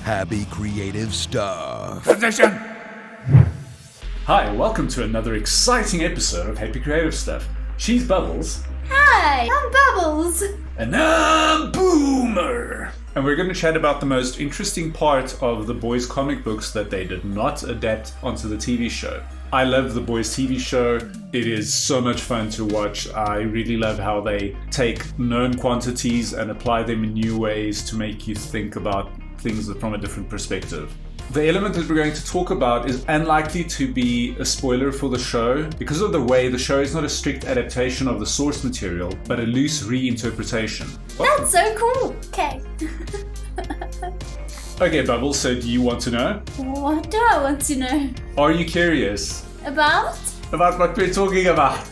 Happy creative stuff. Position! Hi, welcome to another exciting episode of Happy Creative Stuff. She's Bubbles. Hi, I'm Bubbles. And I'm Boomer! And we're going to chat about the most interesting part of the boys' comic books that they did not adapt onto the TV show. I love the boys' TV show. It is so much fun to watch. I really love how they take known quantities and apply them in new ways to make you think about things from a different perspective. The element that we're going to talk about is unlikely to be a spoiler for the show because of the way the show is not a strict adaptation of the source material, but a loose reinterpretation. That's so cool. Okay. Okay, Bubbles, so do you want to know? What do I want to know? Are you curious? About? About what we're talking about?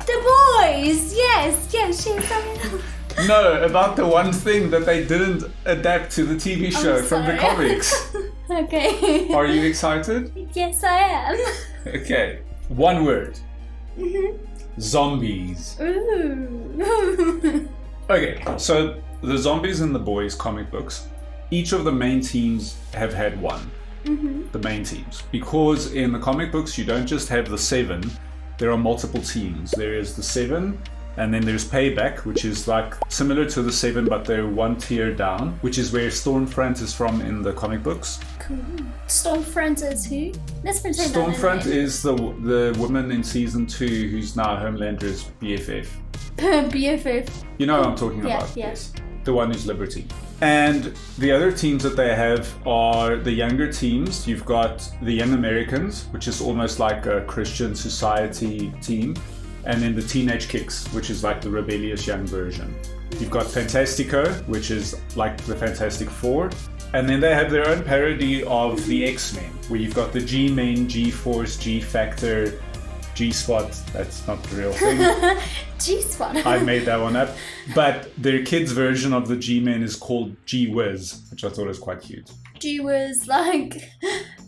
The boys. Yes, yes. No, about the one thing that they didn't adapt to the TV show from the comics. Okay. Are you excited? Yes, I am. Okay, one word. Zombies. Ooh. Okay, so the zombies in the boys' comic books, each of the main teams have had one. The main teams. Because in the comic books, you don't just have the 7, there are multiple teams. There is the 7, and then there's Payback, which is like similar to the 7, but they're one tier down, which is where Stormfront is from in the comic books. Cool. Stormfront is who? Let's pretend Stormfront is the woman in season 2 who's now Homelander's BFF. BFF. You know what I'm talking about? Yeah. Yes. The one who's Liberty. And the other teams that they have are the younger teams. You've got the Young Americans, which is almost like a Christian society team. And then the Teenage Kicks, which is like the rebellious young version. You've got Fantastico, which is like the Fantastic Four. And then they have their own parody of the X-Men, where you've got the G-Men, G-Force, G-Factor, G-Spot. That's not the real thing. G-Spot. I made that one up. But their kids' version of the G-Men is called G-Whiz, which I thought was quite cute. G was like,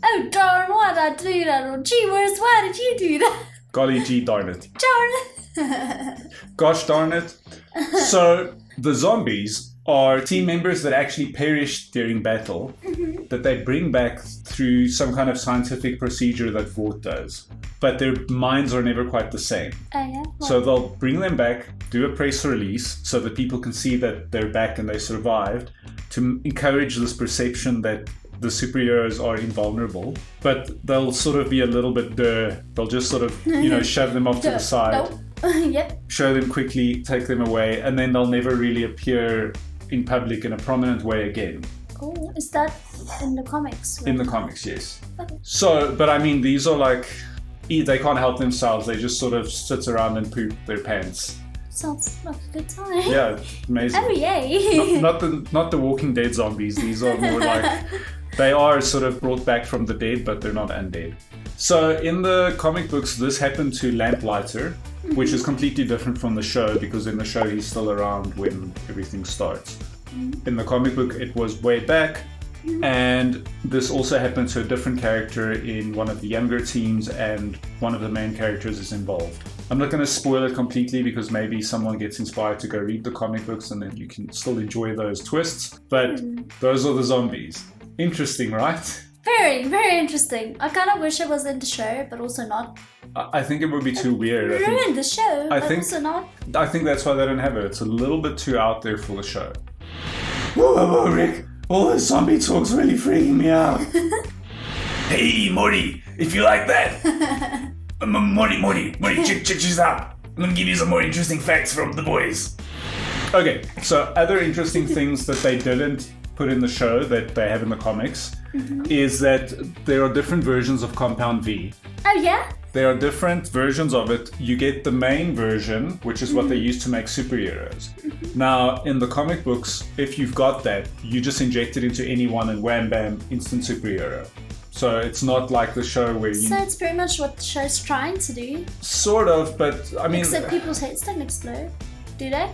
oh darn, why did I do that? Or G was, why did you do that? Golly gee darn it. Darn it. Gosh darn it. So the zombies are team members that actually perished during battle that they bring back through some kind of scientific procedure that Vought does. But their minds are never quite the same. Oh yeah? What? So they'll bring them back, do a press release so that people can see that they're back and they survived, to encourage this perception that the superheroes are invulnerable, but they'll sort of be a little bit they'll just sort of, shove them off to the side. Nope. Yep. Show them quickly, take them away, and then they'll never really appear in public in a prominent way again. Oh, is that in the comics? In the comics, yes. Okay. So, but I mean, these are like, they can't help themselves, they just sort of sit around and poop their pants. Sounds like a good time. Yeah, amazing. Oh yay. Not the Walking Dead zombies, these are more like, they are sort of brought back from the dead, but they're not undead. So in the comic books, this happened to Lamplighter, which is completely different from the show, because in the show he's still around when everything starts. In the comic book, it was way back, and this also happened to a different character in one of the younger teams, and one of the main characters is involved. I'm not going to spoil it completely because maybe someone gets inspired to go read the comic books and then you can still enjoy those twists, but those are the zombies. Interesting, right? Very, very interesting. I kind of wish it was in the show, but also not. I think it would be too weird. Ruined the show, but think- also not. I think that's why they don't have it. It's a little bit too out there for the show. Whoa, Rick! All this zombie talk's really freaking me out. Hey, Morty, if you like that. Morty, check this out. I'm gonna give you some more interesting facts from the boys. Okay, so other interesting things that they didn't put in the show that they have in the comics is that there are different versions of Compound V. Oh yeah? There are different versions of it. You get the main version, which is what they use to make superheroes. Now, in the comic books, if you've got that, you just inject it into anyone and wham bam, instant superhero. So it's not like the show where you... So it's pretty much what the show's trying to do. Sort of, but I mean... Except people's heads don't explode, do they?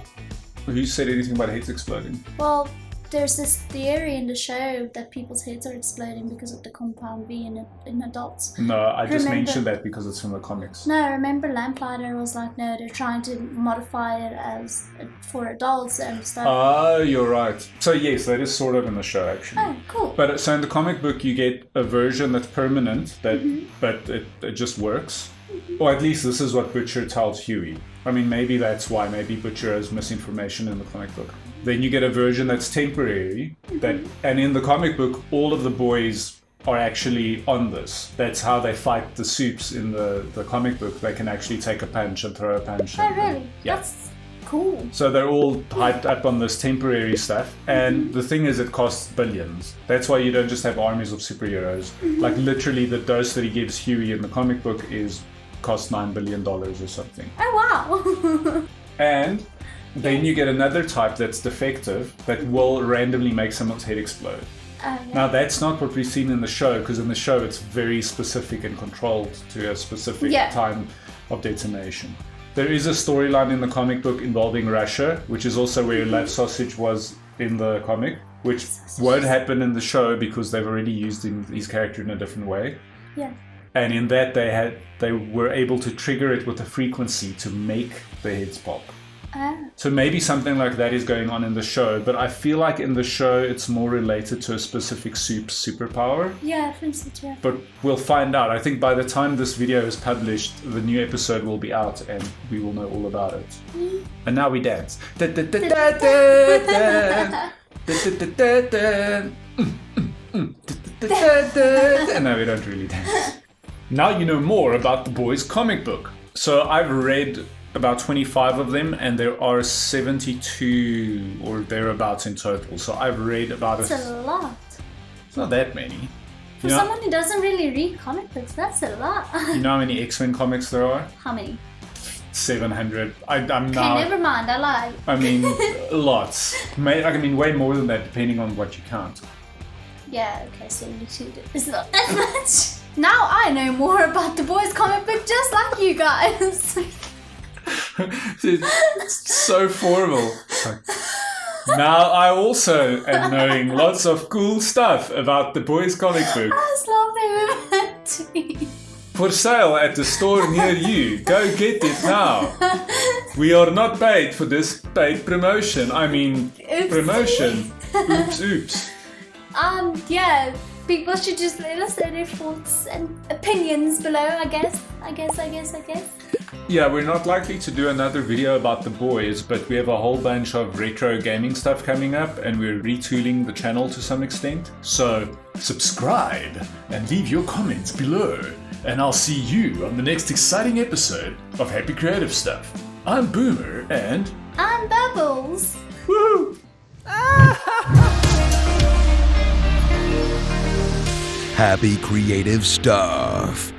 Who said anything about heads exploding? Well, there's this theory in the show that people's heads are exploding because of the compound V in adults. No, I just Remember- mentioned that because it's from the comics. No, remember Lamplighter was like, no, they're trying to modify it as for adults and stuff. Oh, you're right. So yes, that is sort of in the show actually. Oh, cool. But so in the comic book, you get a version that's permanent, but it just works. Or at least this is what Butcher tells Huey. I mean, maybe that's why. Maybe Butcher has misinformation in the comic book. Then you get a version that's temporary. And in the comic book, all of the boys are actually on this. That's how they fight the Supes in the comic book. They can actually take a punch and throw a punch. Oh, really? Yeah. That's cool. So they're all hyped up on this temporary stuff. And the thing is, it costs billions. That's why you don't just have armies of superheroes. Like literally the dose that he gives Huey in the comic book costs $9 billion or something. Oh, wow. And then you get another type that's defective that will randomly make someone's head explode. Yeah. Now that's not what we've seen in the show, because in the show it's very specific and controlled to a specific time of detonation. There is a storyline in the comic book involving Russia, which is also where Love Sausage was in the comic, which won't happen in the show because they've already used his character in a different way. Yeah. And in that they were able to trigger it with a frequency to make the heads pop. So maybe something like that is going on in the show, but I feel like in the show it's more related to a specific superpower. Yeah, for instance, yeah. But we'll find out. I think by the time this video is published, the new episode will be out and we will know all about it. And now we dance. And now we don't really dance. Now you know more about the boys' comic book. So I've read about 25 of them, and there are 72 or thereabouts in total. So I've read about That's a lot. It's not that many. For someone who doesn't really read comic books, that's a lot. You know how many X-Men comics there are? How many? 700. I'm Okay, now. never mind, I lied. I mean, lots. I mean, way more than that, depending on what you count. Yeah, okay, 72. It's not that much. Now I know more about the boys' comic book just like you guys. It's so formal. Now I also am knowing lots of cool stuff about the boys' comic book. I was laughing with that tweet. For sale at the store near you. Go get it now. We are not paid for this paid promotion. I mean, Oopsie. promotion. Oops. Yeah, people should just let us know their thoughts and opinions below, I guess. Yeah, we're not likely to do another video about the boys, but we have a whole bunch of retro gaming stuff coming up and we're retooling the channel to some extent. So subscribe and leave your comments below. And I'll see you on the next exciting episode of Happy Creative Stuff. I'm Boomer and... I'm Bubbles. Woohoo! Happy Creative Stuff.